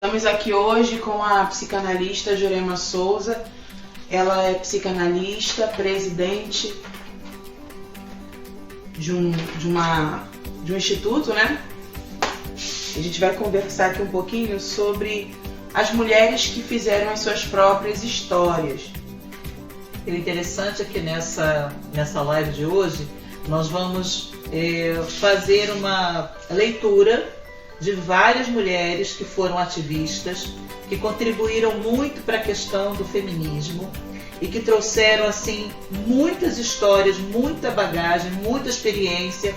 Estamos aqui hoje com a psicanalista Jurema Souza. Ela é psicanalista, presidente de um instituto, né? A gente vai conversar aqui um pouquinho sobre as mulheres que fizeram as suas próprias histórias. O interessante é que nessa live de hoje nós vamos fazer uma leitura de várias mulheres que foram ativistas, que contribuíram muito para a questão do feminismo e que trouxeram assim muitas histórias, muita bagagem, muita experiência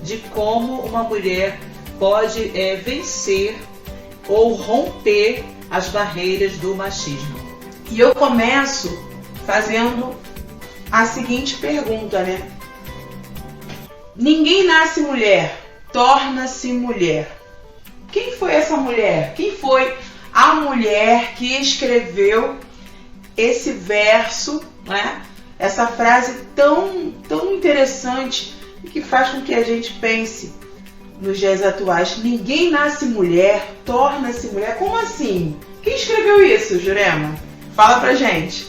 de como uma mulher pode vencer ou romper as barreiras do machismo. E eu começo fazendo a seguinte pergunta, né? Ninguém nasce mulher, torna-se mulher. Quem foi essa mulher? Quem foi a mulher que escreveu esse verso, né? Essa frase tão interessante e que faz com que a gente pense nos dias atuais. Ninguém nasce mulher, torna-se mulher. Como assim? Quem escreveu isso, Jurema? Fala pra gente.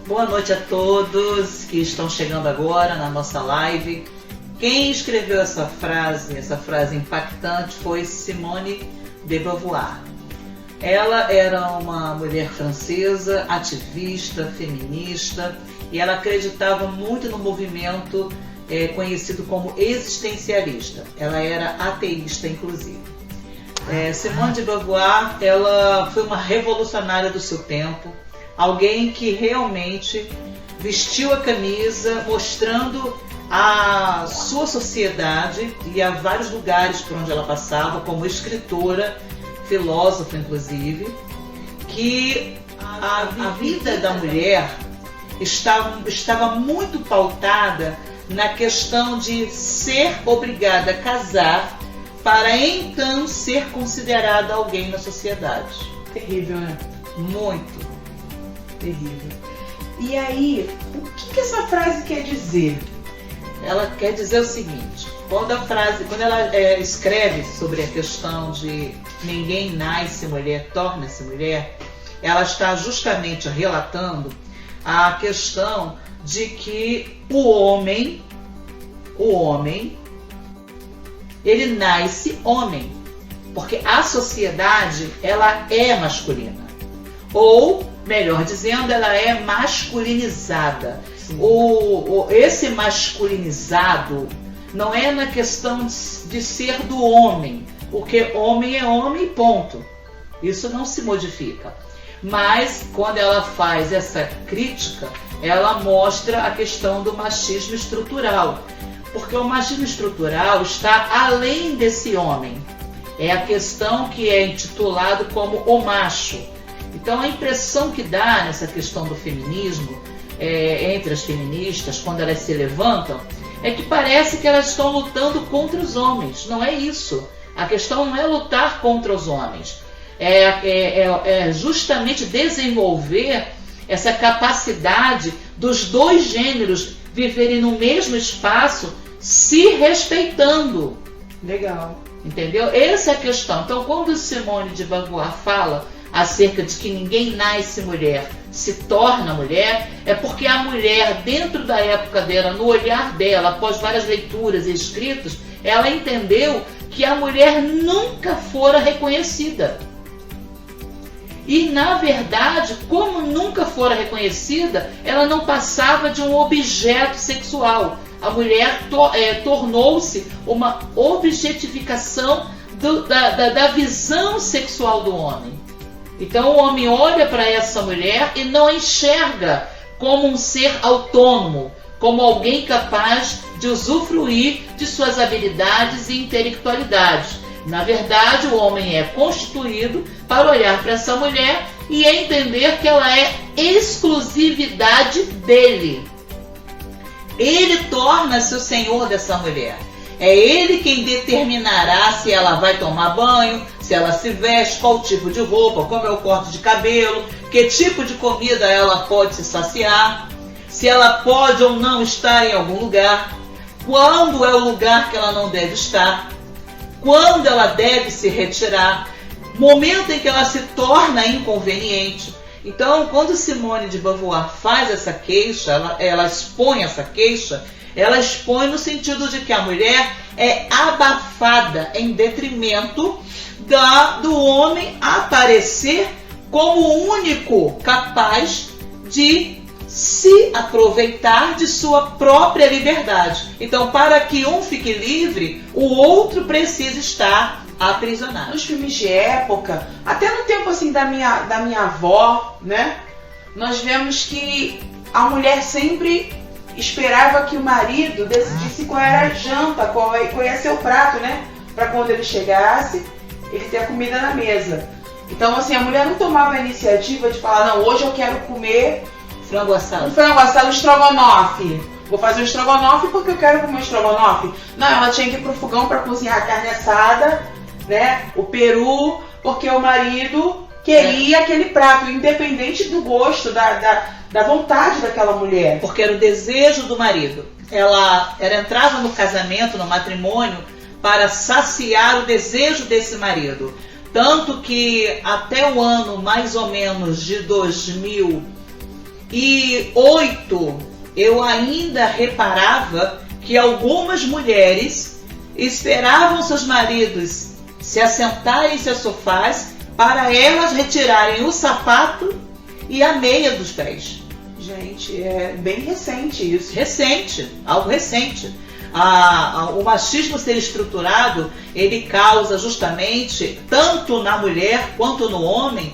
Boa noite a todos que estão chegando agora na nossa live. Quem escreveu essa frase impactante foi Simone de Beauvoir. Ela era uma mulher francesa, ativista, feminista, e ela acreditava muito no movimento conhecido como existencialista. Ela era ateísta, inclusive. Simone de Beauvoir, ela foi uma revolucionária do seu tempo, alguém que realmente vestiu a camisa mostrando a sua sociedade e a vários lugares por onde ela passava, como escritora, filósofa inclusive, que a vida da mulher estava muito pautada na questão de ser obrigada a casar para então ser considerada alguém na sociedade. Terrível, né? Muito. Terrível. E aí, o que essa frase quer dizer? Ela quer dizer o seguinte: quando ela escreve sobre a questão de ninguém nasce mulher, torna-se mulher, ela está justamente relatando a questão de que o homem, ele nasce homem, porque a sociedade ela é masculina, ou melhor dizendo, ela é masculinizada. Esse masculinizado não é na questão de ser do homem, porque homem é homem, ponto. Isso não se modifica. Mas quando ela faz essa crítica, ela mostra a questão do machismo estrutural, porque o machismo estrutural está além desse homem. É a questão que é intitulado como o macho. Então a impressão que dá nessa questão do feminismo, entre as feministas, quando elas se levantam, é que parece que elas estão lutando contra os homens. Não é isso. A questão não é lutar contra os homens. É justamente desenvolver essa capacidade dos dois gêneros viverem no mesmo espaço, se respeitando. Legal. Entendeu? Essa é a questão. Então, quando Simone de Beauvoir fala acerca de que ninguém nasce mulher, se torna mulher, é porque a mulher, dentro da época dela, no olhar dela, após várias leituras e escritos, ela entendeu que a mulher nunca fora reconhecida. E, na verdade, como nunca fora reconhecida, ela não passava de um objeto sexual. A mulher tornou-se uma objetificação da visão sexual do homem. Então o homem olha para essa mulher e não enxerga como um ser autônomo, como alguém capaz de usufruir de suas habilidades e intelectualidades. Na verdade, o homem é constituído para olhar para essa mulher e entender que ela é exclusividade dele. Ele torna-se o senhor dessa mulher. É ele quem determinará se ela vai tomar banho, se ela se veste, qual tipo de roupa, como é o corte de cabelo, que tipo de comida ela pode se saciar, se ela pode ou não estar em algum lugar, quando é o lugar que ela não deve estar, quando ela deve se retirar, momento em que ela se torna inconveniente. Então, quando Simone de Beauvoir faz essa queixa, ela expõe essa queixa, ela expõe no sentido de que a mulher é abafada em detrimento do homem aparecer como o único capaz de se aproveitar de sua própria liberdade. Então, para que um fique livre, o outro precisa estar aprisionado. Nos filmes de época, até no tempo assim da minha avó, né? Nós vemos que a mulher sempre esperava que o marido decidisse qual era a janta, qual ia ser o prato, né? Para quando ele chegasse, ele ter a comida na mesa. Então, assim, a mulher não tomava a iniciativa de falar, não, hoje eu quero comer frango assado, um estrogonofe. Vou fazer um estrogonofe porque eu quero comer um estrogonofe. Não, ela tinha que ir pro fogão para cozinhar a carne assada, né? O peru, porque o marido queria aquele prato, independente do gosto, da vontade daquela mulher. Porque era o desejo do marido. Ela entrava no casamento, no matrimônio, para saciar o desejo desse marido. Tanto que até o ano mais ou menos de 2008, eu ainda reparava que algumas mulheres esperavam seus maridos se assentarem em seus sofás para elas retirarem o sapato e a meia dos pés. Gente, é bem recente isso. Recente, algo recente. O machismo ser estruturado, ele causa justamente, tanto na mulher quanto no homem,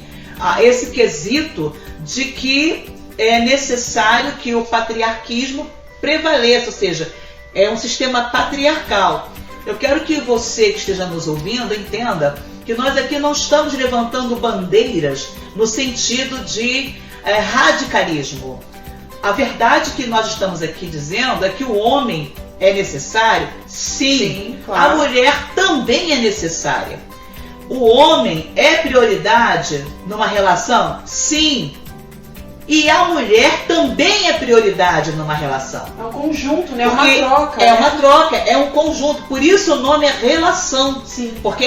esse quesito de que é necessário que o patriarquismo prevaleça, ou seja, é um sistema patriarcal. Eu quero que você que esteja nos ouvindo entenda que nós aqui não estamos levantando bandeiras no sentido de radicalismo. A verdade que nós estamos aqui dizendo é que o homem é necessário? Sim, claro. A mulher também é necessária. O homem é prioridade numa relação? Sim. E a mulher também é prioridade numa relação. É um conjunto, né? Uma troca. É uma troca, é um conjunto. Por isso o nome é relação. Sim. Porque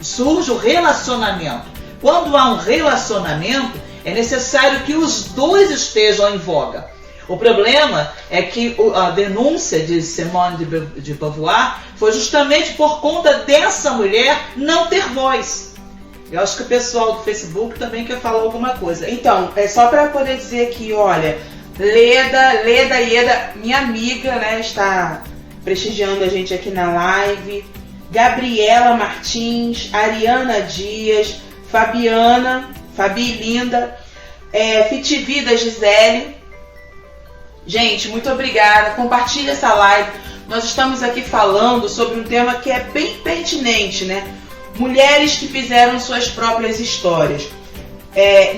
surge o relacionamento. Quando há um relacionamento, é necessário que os dois estejam em voga. O problema é que a denúncia de Simone de Beauvoir foi justamente por conta dessa mulher não ter voz. Eu acho que o pessoal do Facebook também quer falar alguma coisa. Então, é só para poder dizer aqui, olha, Leda Ieda, minha amiga, né, está prestigiando a gente aqui na live. Gabriela Martins, Ariana Dias, Fabi Linda, Fitivida Gisele. Gente, muito obrigada. Compartilha essa live. Nós estamos aqui falando sobre um tema que é bem pertinente, né? Mulheres que fizeram suas próprias histórias.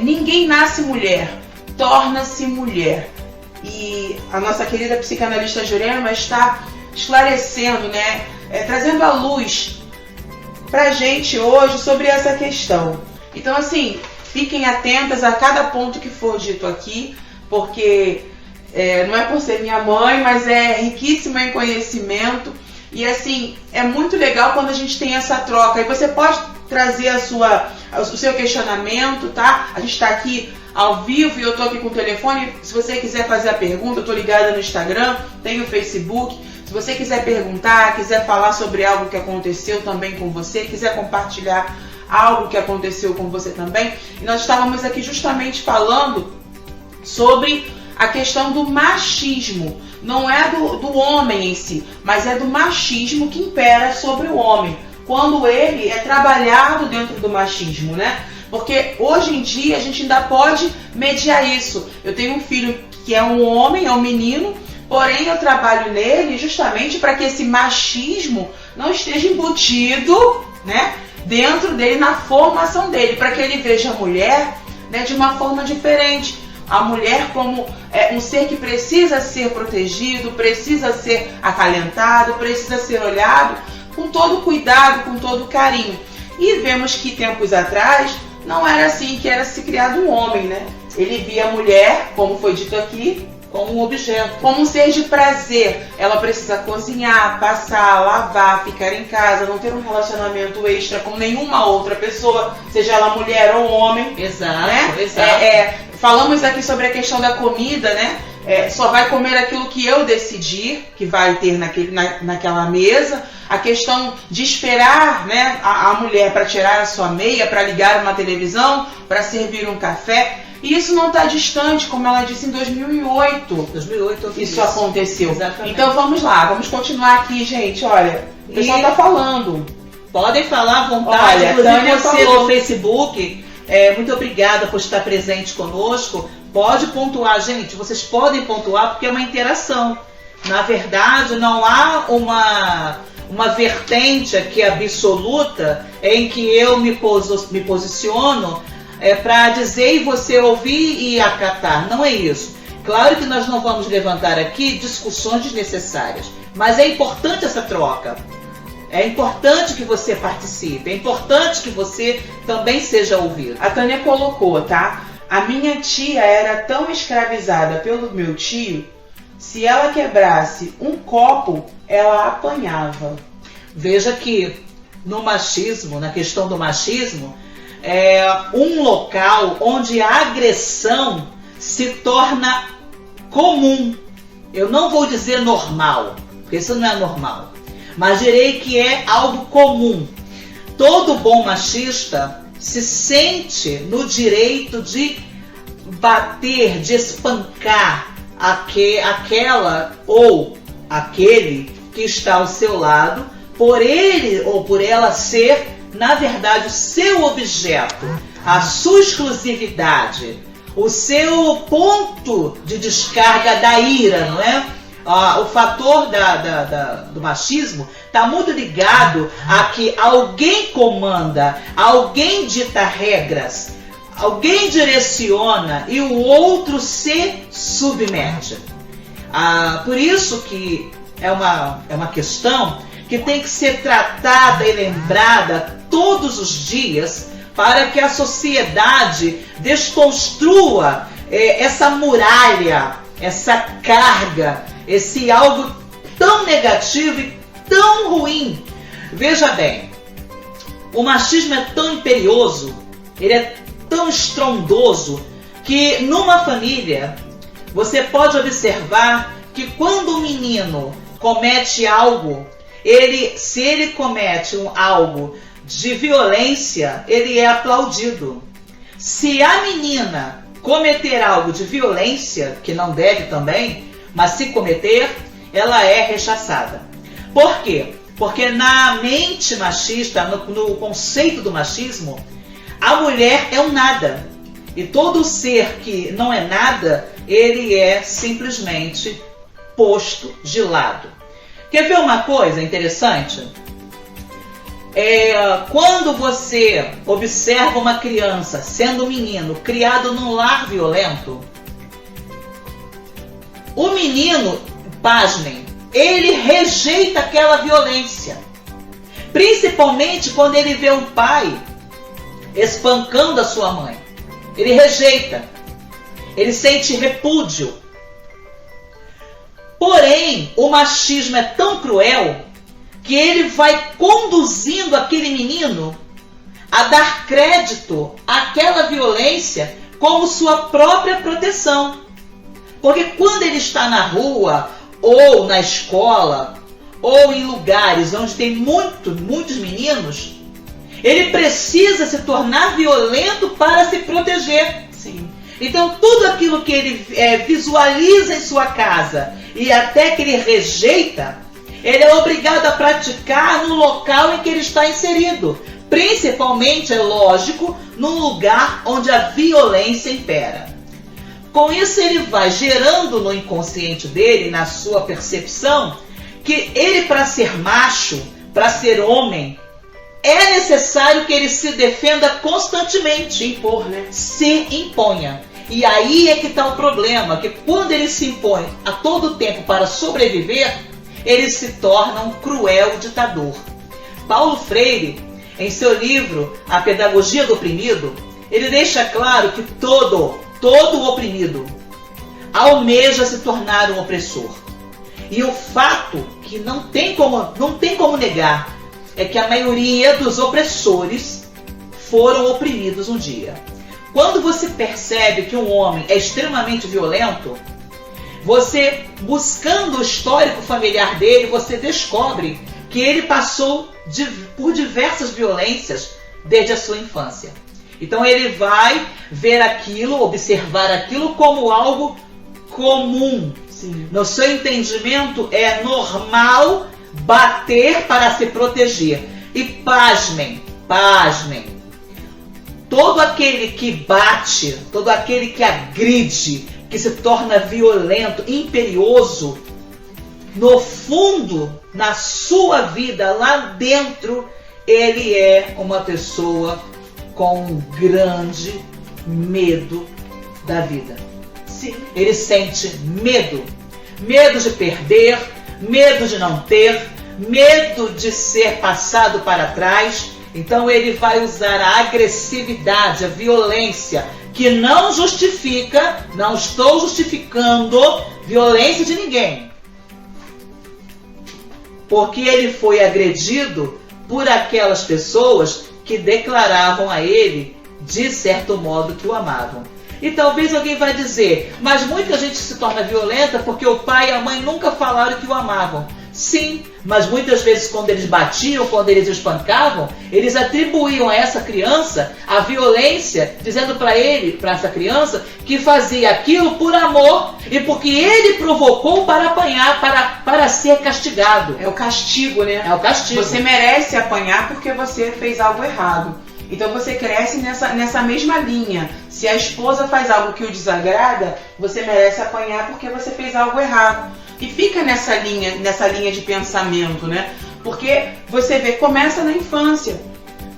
Ninguém nasce mulher, torna-se mulher. E a nossa querida psicanalista Jurema está esclarecendo, né? Trazendo à luz pra gente hoje sobre essa questão. Então, assim, fiquem atentas a cada ponto que for dito aqui, porque não é por ser minha mãe, mas é riquíssima em conhecimento. E assim, é muito legal quando a gente tem essa troca. E você pode trazer o seu questionamento, tá? A gente está aqui ao vivo e eu estou aqui com o telefone. Se você quiser fazer a pergunta, eu estou ligada no Instagram, tem o Facebook. Se você quiser perguntar, quiser falar sobre algo que aconteceu também com você, quiser compartilhar algo que aconteceu com você também. E nós estávamos aqui justamente falando sobre a questão do machismo. Não é do homem em si, mas é do machismo que impera sobre o homem, quando ele é trabalhado dentro do machismo, né? Porque hoje em dia a gente ainda pode mediar isso. Eu tenho um filho que é um homem, é um menino, porém eu trabalho nele justamente para que esse machismo não esteja embutido, né, dentro dele, na formação dele, para que ele veja a mulher, né, de uma forma diferente. A mulher como um ser que precisa ser protegido, precisa ser acalentado, precisa ser olhado com todo cuidado, com todo carinho. E vemos que tempos atrás não era assim que era se criado um homem, né? Ele via a mulher, como foi dito aqui, como um objeto. Como um ser de prazer. Ela precisa cozinhar, passar, lavar, ficar em casa, não ter um relacionamento extra com nenhuma outra pessoa, seja ela mulher ou homem. Exato, né? exato. Falamos aqui sobre a questão da comida, né? Só vai comer aquilo que eu decidir que vai ter naquela mesa. A questão de esperar, né, a mulher para tirar a sua meia, para ligar uma televisão, para servir um café. E isso não está distante, como ela disse, em 2008. 2008 isso aconteceu. Exatamente. Então vamos lá, vamos continuar aqui, gente. Olha, o pessoal está falando. Podem falar à vontade. Olha, inclusive você falou no Facebook, muito obrigada por estar presente conosco. Pode pontuar, gente, vocês podem pontuar porque é uma interação. Na verdade, não há uma vertente aqui absoluta em que eu me posiciono para dizer e você ouvir e acatar. Não é isso. Claro que nós não vamos levantar aqui discussões desnecessárias, mas é importante essa troca. É importante que você participe, é importante que você também seja ouvido. A Tânia colocou, tá? A minha tia era tão escravizada pelo meu tio, se ela quebrasse um copo, ela apanhava. Veja que no machismo, na questão do machismo, é um local onde a agressão se torna comum. Eu não vou dizer normal, porque isso não é normal, mas direi que é algo comum. Todo bom machista se sente no direito de bater, de espancar aquela ou aquele que está ao seu lado, por ele ou por ela ser, na verdade, o seu objeto, a sua exclusividade, o seu ponto de descarga da ira, não é? O fator do machismo está muito ligado a que alguém comanda, alguém dita regras, alguém direciona e o outro se submete. Por isso que é uma questão que tem que ser tratada e lembrada todos os dias para que a sociedade desconstrua essa muralha, essa carga, esse algo tão negativo e tão ruim. Veja bem, o machismo é tão imperioso, ele é tão estrondoso, que numa família você pode observar que quando o menino comete algo, se ele comete algo de violência, ele é aplaudido. Se a menina cometer algo de violência, que não deve também, mas se cometer, ela é rechaçada. Por quê? Porque na mente machista, no conceito do machismo, a mulher é um nada. E todo ser que não é nada, ele é simplesmente posto de lado. Quer ver uma coisa interessante? Quando você observa uma criança, sendo um menino, criado num lar violento, o menino, pasmem, ele rejeita aquela violência. Principalmente quando ele vê um pai espancando a sua mãe. Ele rejeita. Ele sente repúdio. Porém, o machismo é tão cruel que ele vai conduzindo aquele menino a dar crédito àquela violência como sua própria proteção. Porque quando ele está na rua, ou na escola, ou em lugares onde tem muitos meninos, ele precisa se tornar violento para se proteger. Sim. Então, tudo aquilo que ele visualiza em sua casa e até que ele rejeita, ele é obrigado a praticar no local em que ele está inserido. Principalmente, é lógico, num lugar onde a violência impera. Com isso, ele vai gerando no inconsciente dele, na sua percepção, que ele, para ser macho, para ser homem, é necessário que ele se defenda constantemente. Impor, né? Se imponha. E aí é que está o problema, que quando ele se impõe a todo tempo para sobreviver, ele se torna um cruel ditador. Paulo Freire, em seu livro A Pedagogia do Oprimido, ele deixa claro que todo oprimido almeja se tornar um opressor. E o fato que não tem como negar é que a maioria dos opressores foram oprimidos um dia. Quando você percebe que um homem é extremamente violento, você, buscando o histórico familiar dele, você descobre que ele passou por diversas violências desde a sua infância. Então ele vai ver aquilo, observar aquilo como algo comum. Sim. No seu entendimento, é normal bater para se proteger. E pasmem, todo aquele que bate, todo aquele que agride, que se torna violento, imperioso, no fundo, na sua vida, lá dentro, ele é uma pessoa com um grande medo da vida. Sim. Ele sente medo. Medo de perder, medo de não ter, medo de ser passado para trás. Então ele vai usar a agressividade, a violência, que não justifica, não estou justificando violência de ninguém. Porque ele foi agredido por aquelas pessoas que declaravam a ele, de certo modo, que o amavam. E talvez alguém vai dizer, mas muita gente se torna violenta porque o pai e a mãe nunca falaram que o amavam. Sim, mas muitas vezes quando eles batiam, quando eles espancavam, eles atribuíam a essa criança a violência, dizendo para essa criança, que fazia aquilo por amor e porque ele provocou para apanhar, para ser castigado. É o castigo, né? É o castigo. Você merece apanhar porque você fez algo errado. Então você cresce nessa mesma linha. Se a esposa faz algo que o desagrada, você merece apanhar porque você fez algo errado. E fica nessa linha de pensamento, né? Porque você vê, começa na infância.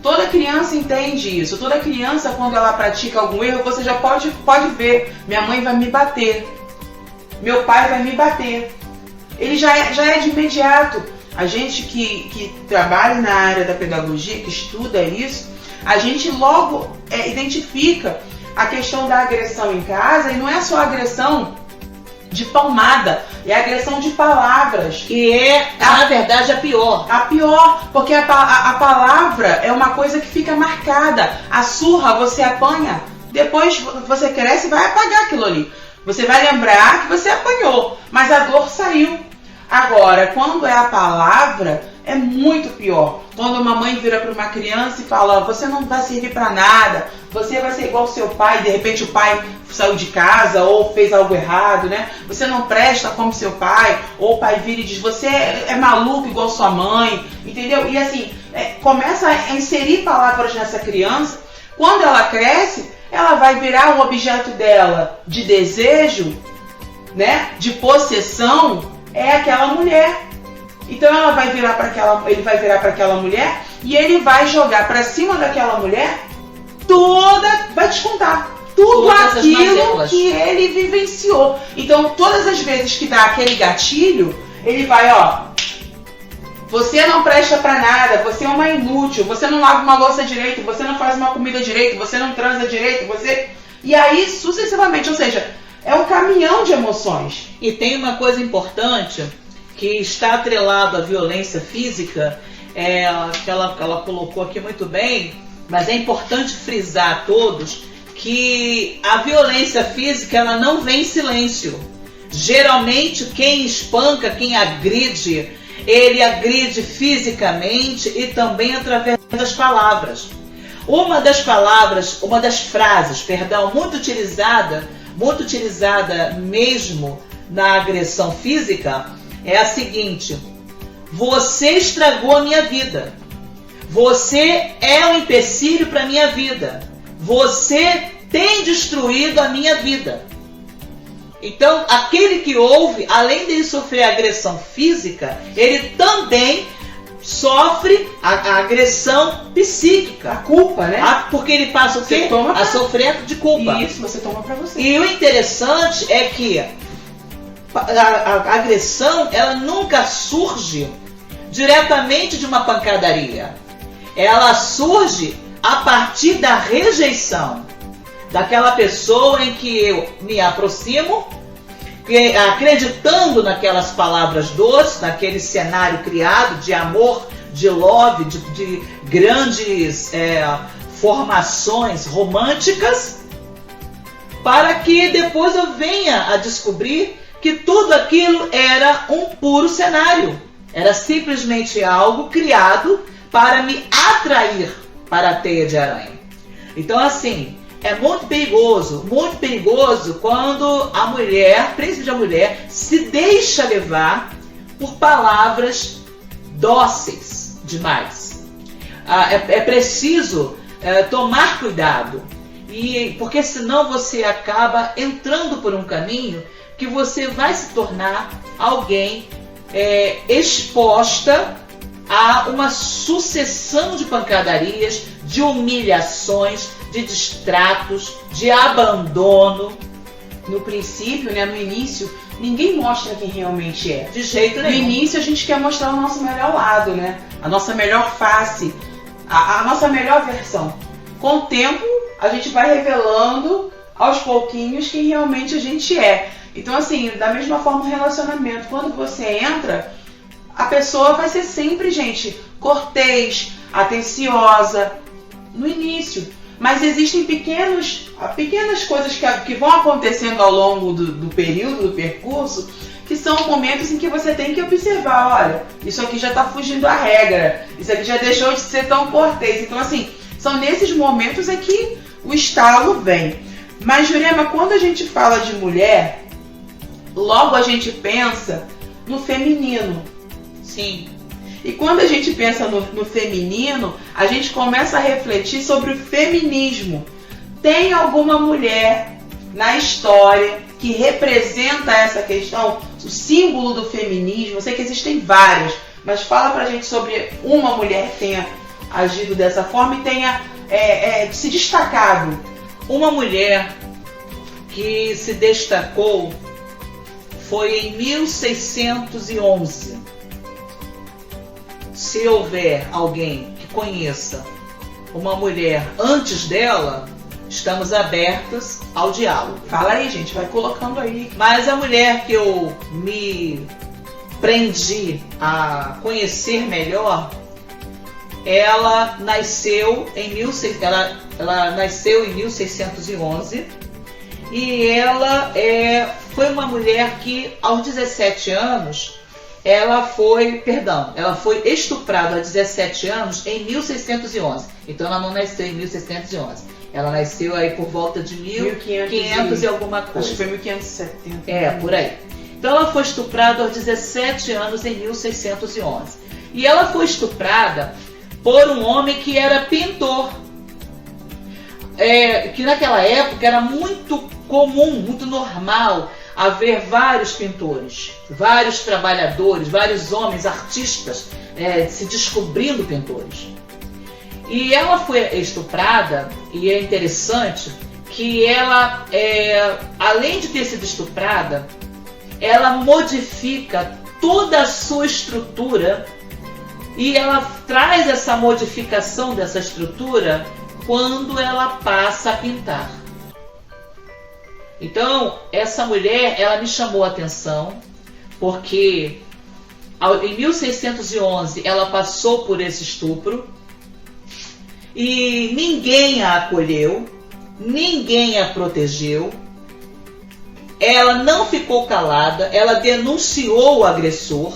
Toda criança entende isso. Toda criança, quando ela pratica algum erro, você já pode ver. Minha mãe vai me bater. Meu pai vai me bater. Ele já é de imediato. A gente que trabalha na área da pedagogia, que estuda isso, a gente logo identifica a questão da agressão em casa, e não é só agressão de palmada, é agressão de palavras. Que é, na verdade, a pior. A pior, porque a palavra é uma coisa que fica marcada. A surra você apanha, depois você cresce e vai apagar aquilo ali. Você vai lembrar que você apanhou, mas a dor saiu. Agora, quando é a palavra, é muito pior. Quando uma mãe vira para uma criança e fala, você não vai servir para nada, você vai ser igual ao seu pai, de repente o pai saiu de casa ou fez algo errado, né? Você não presta como seu pai, ou o pai vira e diz, você é maluco igual sua mãe, entendeu? E assim, começa a inserir palavras nessa criança. Quando ela cresce, ela vai virar o objeto dela de desejo, né? De possessão, é aquela mulher. Então ele vai virar para aquela mulher e ele vai jogar para cima daquela mulher vai descontar tudo aquilo que ele vivenciou. Então todas as vezes que dá aquele gatilho, ele vai, você não presta para nada, você é uma inútil, você não lava uma louça direito, você não faz uma comida direito, você não transa direito, e aí sucessivamente, ou seja, é um caminhão de emoções. E tem uma coisa importante que está atrelado à violência física, que ela colocou aqui muito bem, mas é importante frisar a todos que a violência física ela não vem em silêncio. Geralmente quem espanca, quem agride, ele agride fisicamente e também através das palavras. Uma das frases, muito utilizada mesmo na agressão física, é a seguinte: você estragou a minha vida. Você é um empecilho para a minha vida. Você tem destruído a minha vida. Então, aquele que ouve, além de sofrer agressão física, ele também sofre a agressão psiquíca. A culpa, né? Porque ele passa o quê? A sofrer de culpa. Isso, você toma para você. E o interessante é que a agressão, ela nunca surge diretamente de uma pancadaria. Ela surge a partir da rejeição daquela pessoa em que eu me aproximo acreditando naquelas palavras doces, naquele cenário criado de amor, de love, de grandes formações românticas, para que depois eu venha a descobrir que tudo aquilo era um puro cenário. Era simplesmente algo criado para me atrair para a teia de aranha. Então, assim, é muito perigoso quando a mulher, principalmente a mulher, se deixa levar por palavras dóceis demais. É preciso tomar cuidado, porque senão você acaba entrando por um caminho que você vai se tornar alguém exposta a uma sucessão de pancadarias, de humilhações, de distratos, de abandono. No princípio, né, no início, ninguém mostra quem realmente é. De jeito nenhum. No início a gente quer mostrar o nosso melhor lado, né? A nossa melhor face, a nossa melhor versão. Com o tempo, a gente vai revelando aos pouquinhos quem realmente a gente é. Então, assim, da mesma forma, o relacionamento, quando você entra, a pessoa vai ser sempre, gente, cortês, atenciosa, no início. Mas existem pequenas coisas que vão acontecendo ao longo do período, do percurso, que são momentos em que você tem que observar, olha, isso aqui já está fugindo à regra, isso aqui já deixou de ser tão cortês. Então, assim, são nesses momentos é que o estalo vem. Mas, Jurema, quando a gente fala de mulher, logo a gente pensa no feminino. Sim. E quando a gente pensa no feminino, a gente começa a refletir sobre o feminismo. Tem alguma mulher na história que representa essa questão, o símbolo do feminismo? Eu sei que existem várias, mas fala pra gente sobre uma mulher que tenha agido dessa forma e tenha se destacado. Uma mulher que se destacou foi em 1611. Se houver alguém que conheça uma mulher antes dela, estamos abertos ao diálogo. Fala aí, gente, vai colocando aí. Mas a mulher que eu me prendi a conhecer melhor, ela nasceu em 1611 e ela foi uma mulher que aos 17 anos ela foi estuprada aos 17 anos em 1611. Então ela não nasceu em 1611. Ela nasceu aí por volta de 1500 e alguma coisa. Acho que foi 1570. Por aí. Então ela foi estuprada aos 17 anos em 1611. E ela foi estuprada por um homem que era pintor. Que naquela época era muito comum, muito normal haver vários pintores, vários trabalhadores, vários homens, artistas se descobrindo pintores. E ela foi estuprada, e é interessante que ela, além de ter sido estuprada, ela modifica toda a sua estrutura e ela traz essa modificação dessa estrutura quando ela passa a pintar. Então, essa mulher, ela me chamou a atenção, porque em 1611 ela passou por esse estupro e ninguém a acolheu, ninguém a protegeu. Ela não ficou calada, ela denunciou o agressor,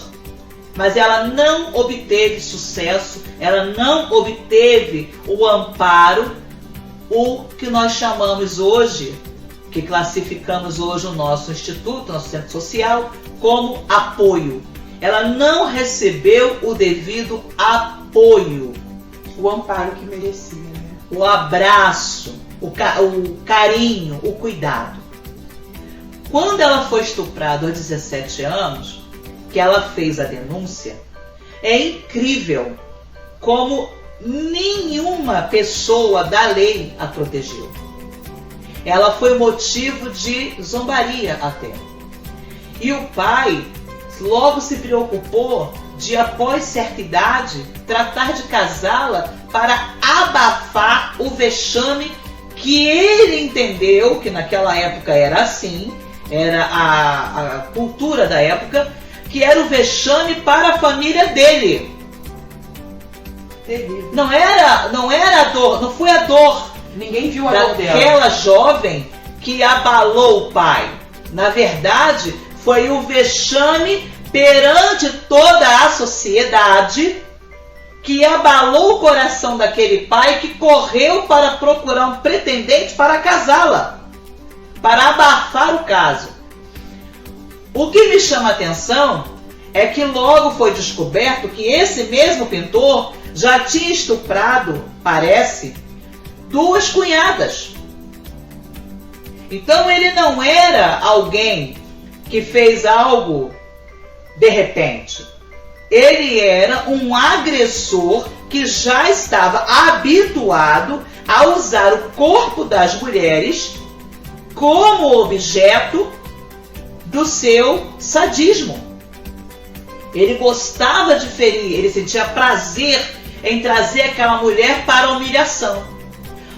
mas ela não obteve sucesso, ela não obteve o amparo, o que nós chamamos hoje, que classificamos hoje o nosso instituto, nosso centro social, como apoio. Ela não recebeu o devido apoio. O amparo que merecia, né? O abraço, o carinho, o cuidado. Quando ela foi estuprada aos 17 anos, que ela fez a denúncia, é incrível como nenhuma pessoa da lei a protegeu. Ela foi motivo de zombaria até. E o pai logo se preocupou de, após certa idade, tratar de casá-la para abafar o vexame que ele entendeu, que naquela época era assim, era a cultura da época, que era o vexame para a família dele. Terrível. Não era a dor, não foi a dor Ninguém viu a dor dela. daquela jovem que abalou o pai. Na verdade, foi o vexame perante toda a sociedade que abalou o coração daquele pai, que correu para procurar um pretendente para casá-la, para abafar o caso. O que me chama a atenção é que logo foi descoberto que esse mesmo pintor já tinha estuprado, parece, 2 cunhadas. Então ele não era alguém que fez algo de repente. Ele era um agressor que já estava habituado a usar o corpo das mulheres como objeto do seu sadismo. Ele gostava de ferir, ele sentia prazer em trazer aquela mulher para a humilhação.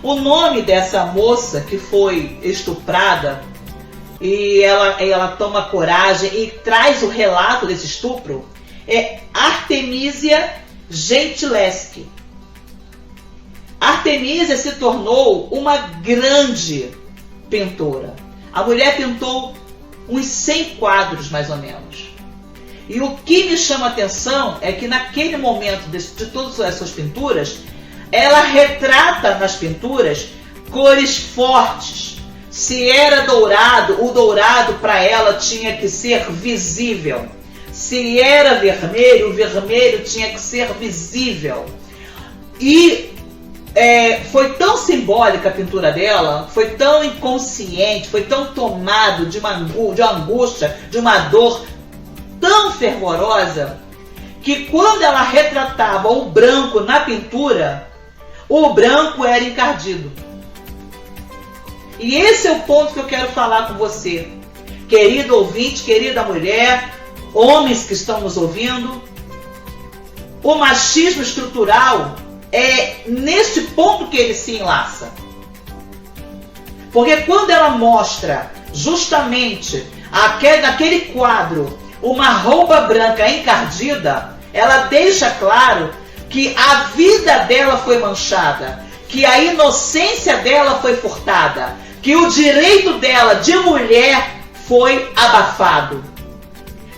O nome dessa moça que foi estuprada, e ela toma coragem e traz o relato desse estupro, é Artemisia Gentileschi. Artemisia se tornou uma grande pintora. A mulher pintou uns 100 quadros, mais ou menos. E o que me chama a atenção é que naquele momento de todas as suas pinturas, ela retrata nas pinturas cores fortes. Se era dourado, o dourado para ela tinha que ser visível. Se era vermelho, o vermelho tinha que ser visível. E foi tão simbólica a pintura dela, foi tão inconsciente, foi tão tomado de uma angústia, de uma dor tão fervorosa, que quando ela retratava o branco na pintura, o branco era encardido. E esse é o ponto que eu quero falar com você, querido ouvinte, querida mulher, homens que estão nos ouvindo. O machismo estrutural é neste ponto que ele se enlaça. Porque quando ela mostra justamente naquele quadro uma roupa branca encardida, ela deixa claro que a vida dela foi manchada, que a inocência dela foi furtada, que o direito dela de mulher foi abafado,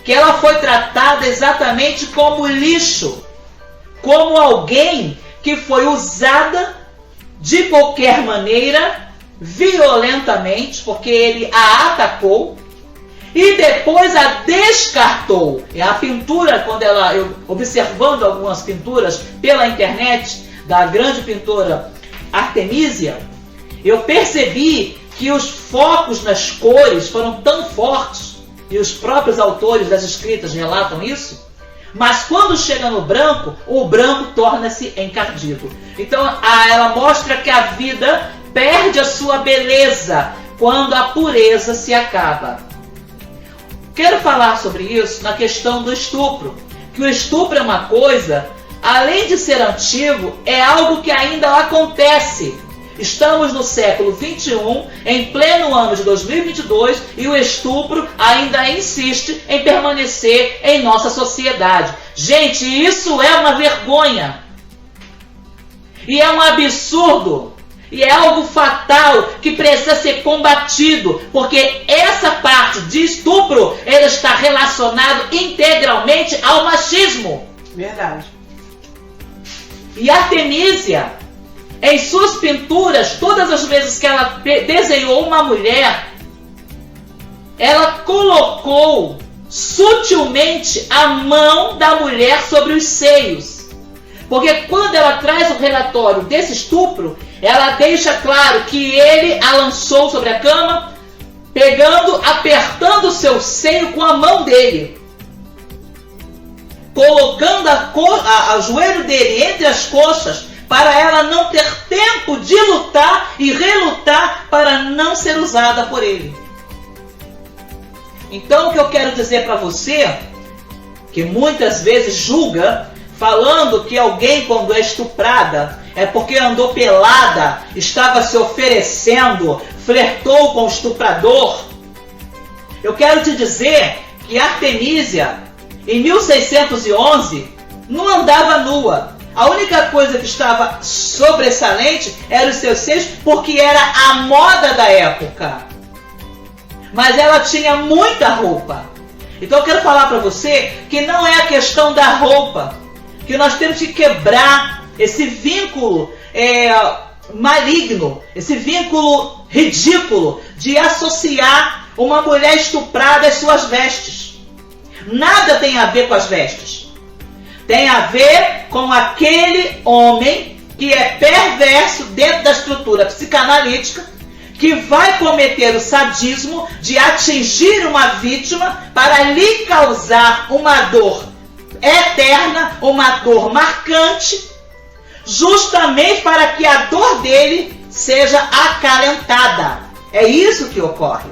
que ela foi tratada exatamente como lixo, como alguém que foi usada de qualquer maneira, violentamente, porque ele a atacou e depois a descartou. E a pintura, quando eu observando algumas pinturas pela internet da grande pintora Artemisia, eu percebi que os focos nas cores foram tão fortes, e os próprios autores das escritas relatam isso, mas quando chega no branco, o branco torna-se encardido. Então ela mostra que a vida perde a sua beleza quando a pureza se acaba. Quero falar sobre isso na questão do estupro, que o estupro é uma coisa, além de ser antigo, é algo que ainda acontece. Estamos no século XXI, em pleno ano de 2022, e o estupro ainda insiste em permanecer em nossa sociedade. Gente, isso é uma vergonha. E é um absurdo. E é algo fatal que precisa ser combatido, porque essa parte de estupro, ela está relacionada integralmente ao machismo. Verdade. E Artemisia, em suas pinturas, todas as vezes que ela desenhou uma mulher, ela colocou sutilmente a mão da mulher sobre os seios. Porque quando ela traz o relatório desse estupro, ela deixa claro que ele a lançou sobre a cama, apertando o seu seio com a mão dele, colocando o joelho dele entre as coxas, para ela não ter tempo de lutar e relutar para não ser usada por ele. Então o que eu quero dizer para você, que muitas vezes julga, falando que alguém quando é estuprada é porque andou pelada, estava se oferecendo, flertou com o estuprador, Eu quero te dizer que Artemísia, em 1611, não andava nua. A única coisa que estava sobressalente eram os seus seios, porque era a moda da época. Mas ela tinha muita roupa. Então eu quero falar para você que não é a questão da roupa, que nós temos que quebrar esse vínculo maligno, esse vínculo ridículo de associar uma mulher estuprada às suas vestes. Nada tem a ver com as vestes. Tem a ver com aquele homem que é perverso dentro da estrutura psicanalítica, que vai cometer o sadismo de atingir uma vítima para lhe causar uma dor eterna, uma dor marcante, justamente para que a dor dele seja acalentada. É isso que ocorre.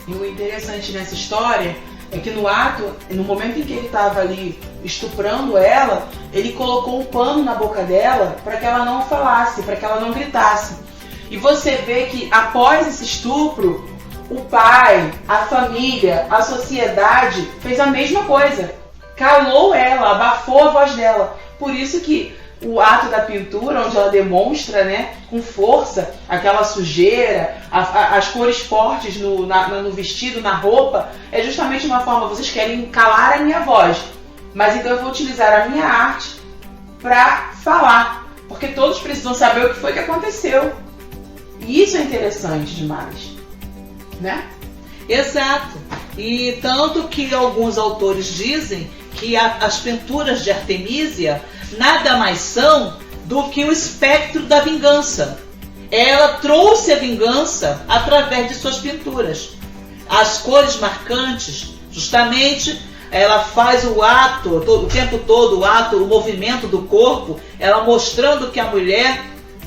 E o interessante nessa história é que no ato, no momento em que ele estava ali estuprando ela, ele colocou um pano na boca dela para que ela não falasse, para que ela não gritasse. E você vê que após esse estupro, o pai, a família, a sociedade fez a mesma coisa. Calou ela, abafou a voz dela. Por isso que o ato da pintura, onde ela demonstra, né, com força, aquela sujeira, as cores fortes no vestido, na roupa, é justamente uma forma, vocês querem calar a minha voz, mas então eu vou utilizar a minha arte para falar, porque todos precisam saber o que foi que aconteceu. E isso é interessante demais, né? Exato. E tanto que alguns autores dizem que as pinturas de Artemísia nada mais são do que o espectro da vingança. Ela trouxe a vingança através de suas pinturas. As cores marcantes, justamente, ela faz o ato, o tempo todo, o movimento do corpo, ela mostrando que a mulher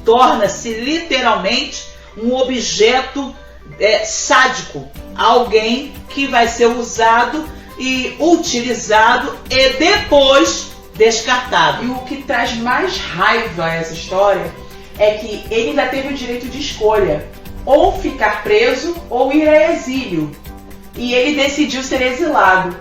torna-se literalmente um objeto sádico, alguém que vai ser usado e utilizado e depois descartado. E o que traz mais raiva a essa história é que ele ainda teve o direito de escolha, ou ficar preso ou ir a exílio, e ele decidiu ser exilado.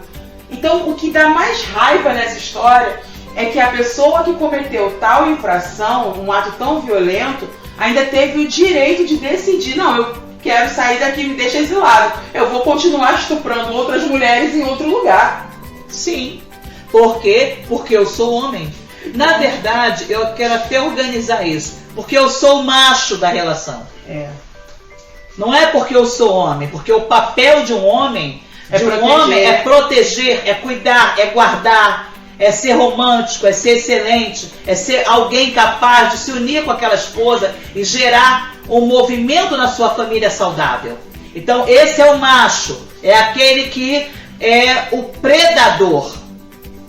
Então o que dá mais raiva nessa história é que a pessoa que cometeu tal infração, um ato tão violento, ainda teve o direito de decidir, não, eu quero sair daqui, me deixa exilado, eu vou continuar estuprando outras mulheres em outro lugar. Sim. Por quê? Porque eu sou homem. Na verdade, eu quero até organizar isso, porque eu sou o macho da relação. Não é porque eu sou homem, porque o papel de um homem é proteger, é cuidar, é guardar, é ser romântico, é ser excelente, é ser alguém capaz de se unir com aquela esposa e gerar um movimento na sua família saudável. Então esse é o macho, é aquele que é o predador.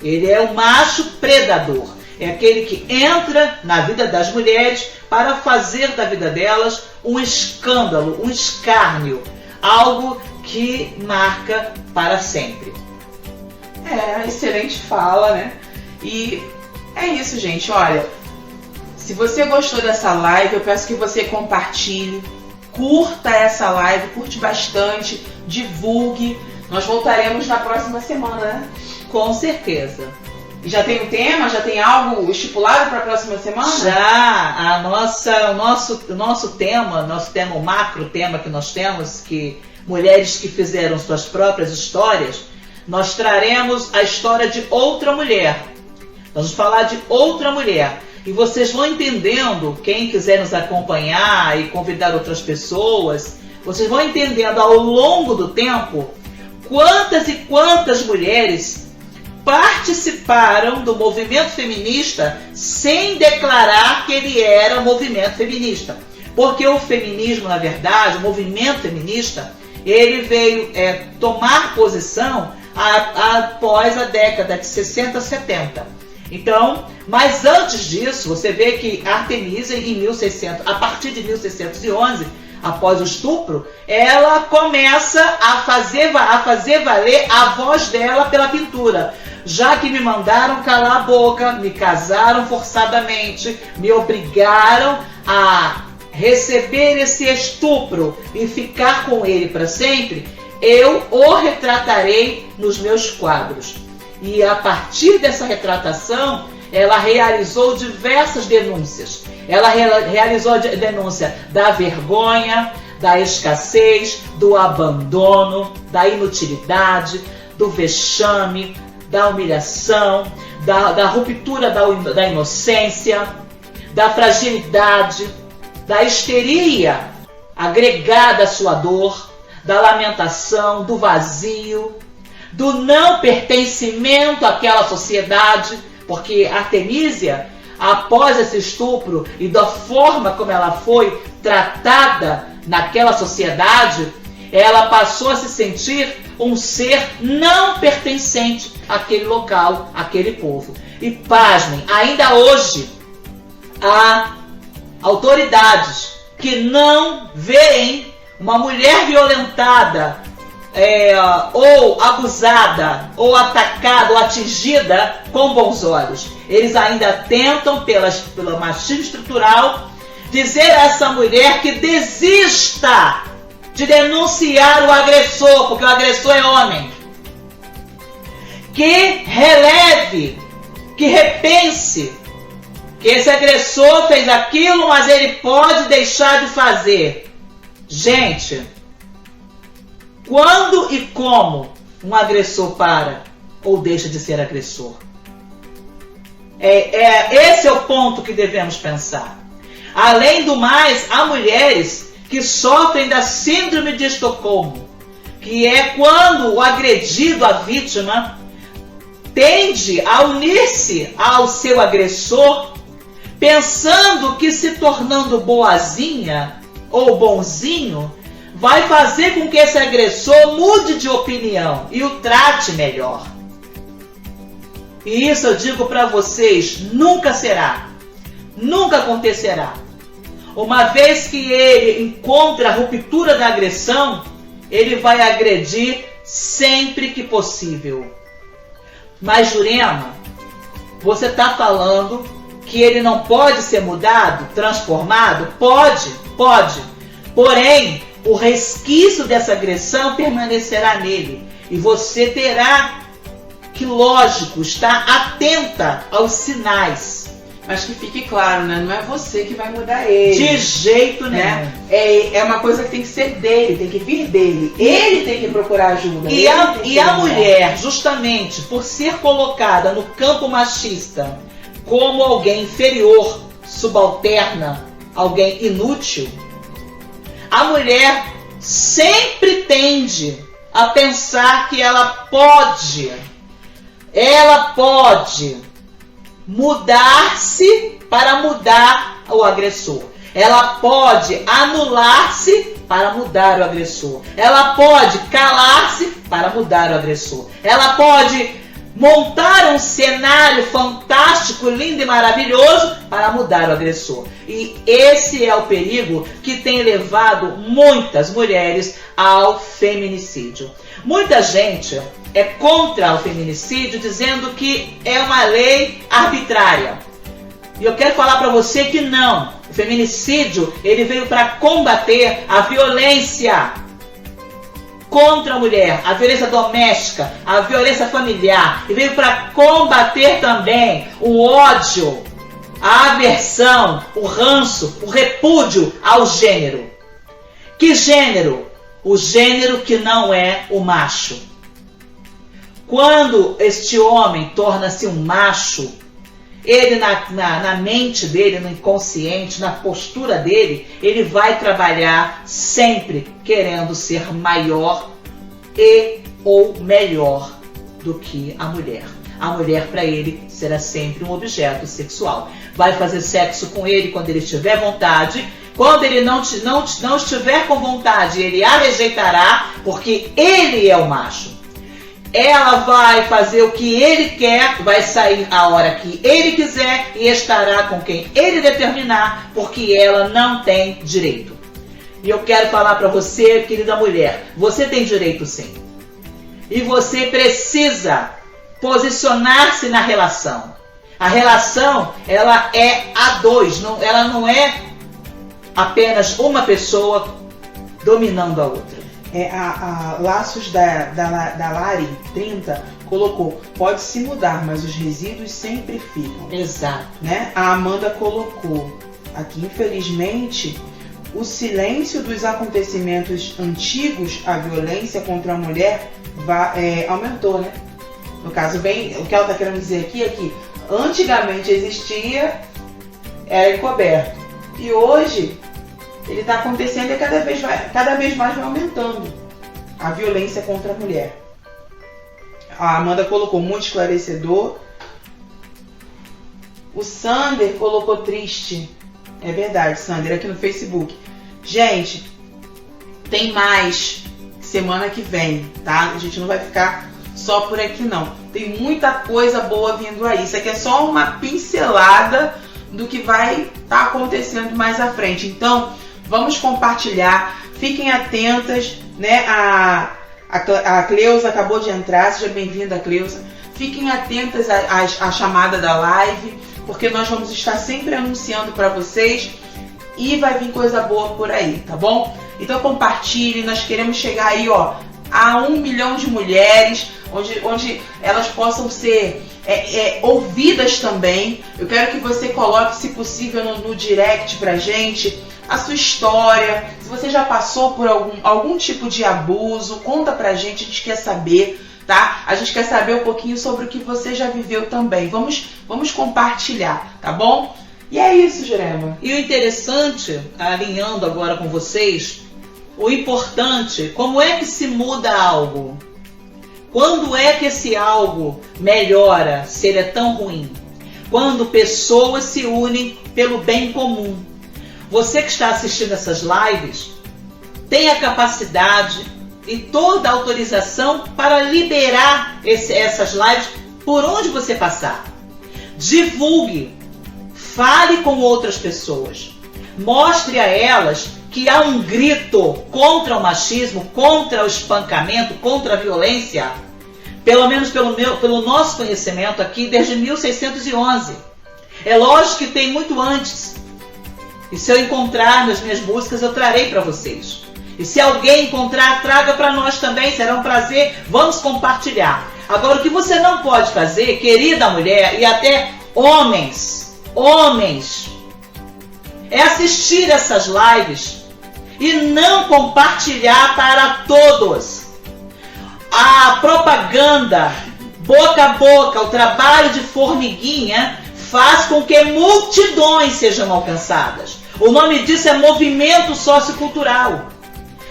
Ele é o macho predador. É aquele que entra na vida das mulheres para fazer da vida delas um escândalo, um escárnio, algo que marca para sempre. Excelente fala, né? E é isso, gente. Olha, se você gostou dessa live, eu peço que você compartilhe, curta essa live, curte bastante, divulgue. Nós voltaremos na próxima semana, né? Com certeza. E já tem um tema? Já tem algo estipulado para a próxima semana? Já! O nosso tema, o macro tema que nós temos, que mulheres que fizeram suas próprias histórias, nós traremos a história de outra mulher. Nós vamos falar de outra mulher. E vocês vão entendendo, quem quiser nos acompanhar e convidar outras pessoas, vocês vão entendendo ao longo do tempo quantas e quantas mulheres participaram do movimento feminista sem declarar que ele era movimento feminista. Porque o feminismo, na verdade, o movimento feminista, ele veio tomar posição após a década de 60, 70. Então, mas antes disso, você vê que Artemísia, a partir de 1611, após o estupro, ela começa a fazer valer a voz dela pela pintura. Já que me mandaram calar a boca, me casaram forçadamente, me obrigaram a receber esse estupro e ficar com ele para sempre, eu o retratarei nos meus quadros. E a partir dessa retratação, ela realizou diversas denúncias. Ela realizou a denúncia da vergonha, da escassez, do abandono, da inutilidade, do vexame, da humilhação, da ruptura da inocência, da fragilidade, da histeria agregada à sua dor, da lamentação, do vazio, do não pertencimento àquela sociedade, porque Artemísia, após esse estupro e da forma como ela foi tratada naquela sociedade, ela passou a se sentir um ser não pertencente àquele local, àquele povo. E pasmem, ainda hoje há autoridades que não veem uma mulher violentada, ou abusada, ou atacada, ou atingida com bons olhos. Eles ainda tentam, pelo machismo estrutural, dizer a essa mulher que desista de denunciar o agressor, porque o agressor é homem. Que releve, que repense, que esse agressor fez aquilo, mas ele pode deixar de fazer. Gente, quando e como um agressor para ou deixa de ser agressor? Esse é o ponto que devemos pensar. Além do mais, há mulheres que sofrem da síndrome de Estocolmo, que é quando o agredido, a vítima, tende a unir-se ao seu agressor, pensando que se tornando boazinha ou bonzinho, vai fazer com que esse agressor mude de opinião e o trate melhor. E isso eu digo para vocês, nunca será, nunca acontecerá. Uma vez que ele encontra a ruptura da agressão, ele vai agredir sempre que possível. Mas Jurema, você está falando que ele não pode ser mudado, transformado? Pode. Porém, o resquício dessa agressão permanecerá nele. E você terá que, lógico, estar atenta aos sinais. Mas que fique claro, né? Não é você que vai mudar ele. De jeito nenhum. Né? É uma coisa que tem que ser dele, tem que vir dele. Ele tem que procurar ajuda. E a mulher, justamente por ser colocada no campo machista como alguém inferior, subalterna, alguém inútil, a mulher sempre tende a pensar que ela pode mudar-se para mudar o agressor. Ela pode anular-se para mudar o agressor. Ela pode calar-se para mudar o agressor. Ela pode montar um cenário fantástico, lindo e maravilhoso para mudar o agressor. E esse é o perigo que tem levado muitas mulheres ao feminicídio. Muita gente é contra o feminicídio, dizendo que é uma lei arbitrária. E eu quero falar para você que não. O feminicídio, ele veio para combater a violência contra a mulher, a violência doméstica, a violência familiar. E veio para combater também o ódio, a aversão, o ranço, o repúdio ao gênero. Que gênero? O gênero que não é o macho. Quando este homem torna-se um macho, ele na mente dele, no inconsciente, na postura dele, ele vai trabalhar sempre querendo ser maior e ou melhor do que a mulher. A mulher para ele será sempre um objeto sexual. Vai fazer sexo com ele quando ele tiver vontade. Quando ele não estiver com vontade, ele a rejeitará, porque ele é o macho. Ela vai fazer o que ele quer, vai sair a hora que ele quiser e estará com quem ele determinar, porque ela não tem direito. E eu quero falar para você, querida mulher, você tem direito sim. E você precisa posicionar-se na relação. A relação, ela é a dois, ela não é apenas uma pessoa dominando a outra. Laços da Lari 30 colocou: pode se mudar, mas os resíduos sempre ficam. Exato. Né? A Amanda colocou aqui: infelizmente, o silêncio dos acontecimentos antigos, a violência contra a mulher aumentou, né? No caso, bem, o que ela está querendo dizer aqui é que antigamente existia, era encoberto, e hoje ele está acontecendo e cada vez mais vai aumentando a violência contra a mulher. A Amanda colocou: muito esclarecedor. O Sander colocou: triste. É verdade, Sander, aqui no Facebook. Gente, tem mais semana que vem, tá? A gente não vai ficar só por aqui, não. Tem muita coisa boa vindo aí. Isso aqui é só uma pincelada do que vai estar acontecendo mais à frente. Então, vamos compartilhar. Fiquem atentas, né? A Cleusa acabou de entrar. Seja bem-vinda, Cleusa. Fiquem atentas à chamada da live, porque nós vamos estar sempre anunciando para vocês e vai vir coisa boa por aí, tá bom? Então compartilhem, nós queremos chegar aí, ó, a 1 milhão de mulheres, onde elas possam ser ouvidas também. Eu quero que você coloque, se possível, no direct pra gente a sua história. Se você já passou por algum tipo de abuso, conta pra gente, a gente quer saber. Tá? A gente quer saber um pouquinho sobre o que você já viveu também. Vamos compartilhar, tá bom? E é isso, Jurema. E o interessante, alinhando agora com vocês, o importante, como é que se muda algo? Quando é que esse algo melhora, se ele é tão ruim? Quando pessoas se unem pelo bem comum. Você que está assistindo essas lives tem a capacidade e toda a autorização para liberar essas lives por onde você passar. Divulgue, fale com outras pessoas, mostre a elas que há um grito contra o machismo, contra o espancamento, contra a violência, pelo menos pelo nosso conhecimento aqui, desde 1611. É lógico que tem muito antes, e se eu encontrar nas minhas buscas, eu trarei para vocês. E se alguém encontrar, traga para nós também, será um prazer, vamos compartilhar. Agora, o que você não pode fazer, querida mulher, e até homens, é assistir essas lives e não compartilhar para todos. A propaganda, boca a boca, o trabalho de formiguinha, faz com que multidões sejam alcançadas. O nome disso é movimento sociocultural.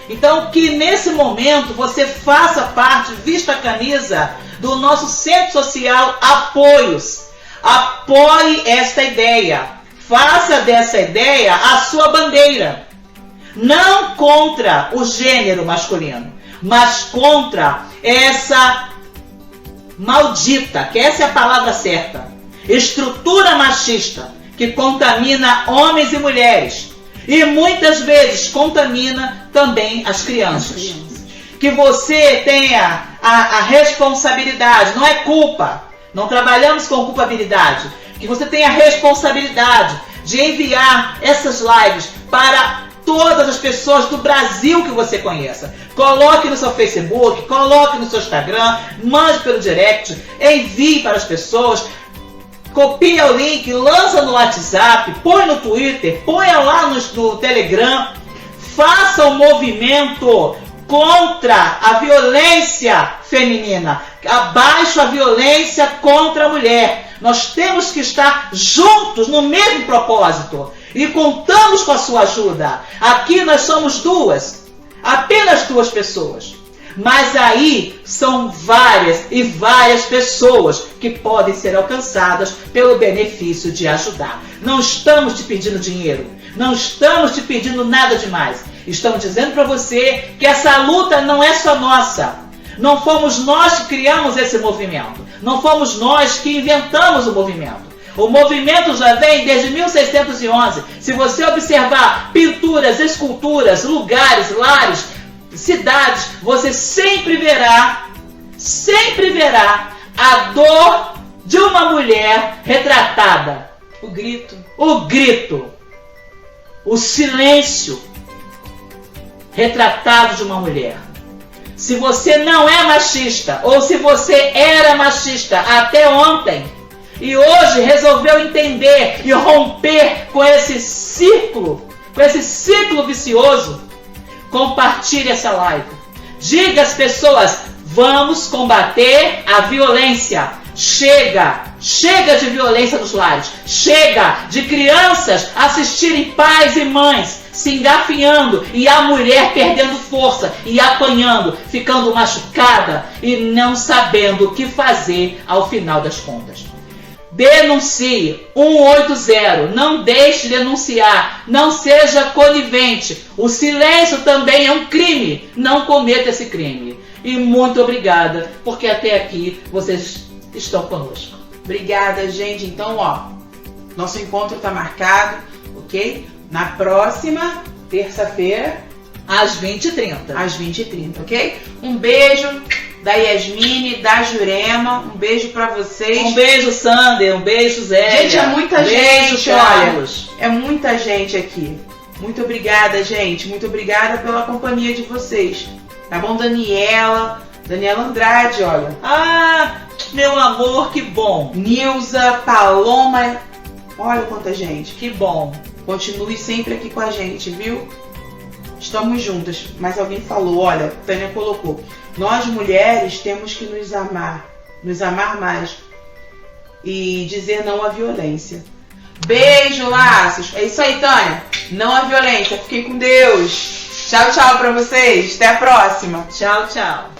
Então, que nesse momento você faça parte, vista a camisa do nosso Centro Social Apoios. Apoie esta ideia. Faça dessa ideia a sua bandeira. Não contra o gênero masculino, mas contra essa maldita, que essa é a palavra certa, estrutura machista que contamina homens e mulheres. E muitas vezes contamina também as crianças. Que você tenha a responsabilidade, não é culpa, não trabalhamos com culpabilidade. Que você tenha a responsabilidade de enviar essas lives para todas as pessoas do Brasil que você conheça. Coloque no seu Facebook, coloque no seu Instagram, mande pelo direct, envie para as pessoas. Copia o link, lança no WhatsApp, põe no Twitter, põe lá no Telegram. Faça um movimento contra a violência feminina. Abaixo a violência contra a mulher. Nós temos que estar juntos no mesmo propósito. E contamos com a sua ajuda. Aqui nós somos apenas duas pessoas. Mas aí são várias e várias pessoas que podem ser alcançadas pelo benefício de ajudar. Não estamos te pedindo dinheiro, não estamos te pedindo nada demais. Estamos dizendo para você que essa luta não é só nossa. Não fomos nós que criamos esse movimento. Não fomos nós que inventamos o movimento. O movimento já vem desde 1611. Se você observar pinturas, esculturas, lugares, lares, cidades, você sempre verá a dor de uma mulher retratada. O grito, o silêncio retratado de uma mulher. Se você não é machista, ou se você era machista até ontem, e hoje resolveu entender e romper com esse ciclo vicioso, compartilhe essa live. Diga às pessoas, vamos combater a violência. Chega de violência nos lares. Chega de crianças assistirem pais e mães se engafinhando e a mulher perdendo força e apanhando, ficando machucada e não sabendo o que fazer ao final das contas. Denuncie 180, não deixe de denunciar, não seja conivente. O silêncio também é um crime, não cometa esse crime. E muito obrigada, porque até aqui vocês estão conosco. Obrigada, gente. Então, nosso encontro está marcado, ok? Na próxima terça-feira, às 20h30. Às 20h30, ok? Um beijo da Yasmine, da Jurema. Um beijo pra vocês. Um beijo, Sander. Um beijo, Zé. Gente, é muita gente, Carlos. olha. É muita gente aqui. Muito obrigada, gente. Muito obrigada pela companhia de vocês. Tá bom, Daniela Andrade, olha. Ah, meu amor, que bom. Nilza, Paloma. Olha quanta gente. Que bom. Continue sempre aqui com a gente, viu? Estamos juntas. Mas alguém falou, olha, Tânia colocou. Nós mulheres temos que nos amar mais e dizer não à violência. Beijo, laços. É isso aí, Tânia. Não à violência. Fiquem com Deus. Tchau, tchau pra vocês. Até a próxima. Tchau, tchau.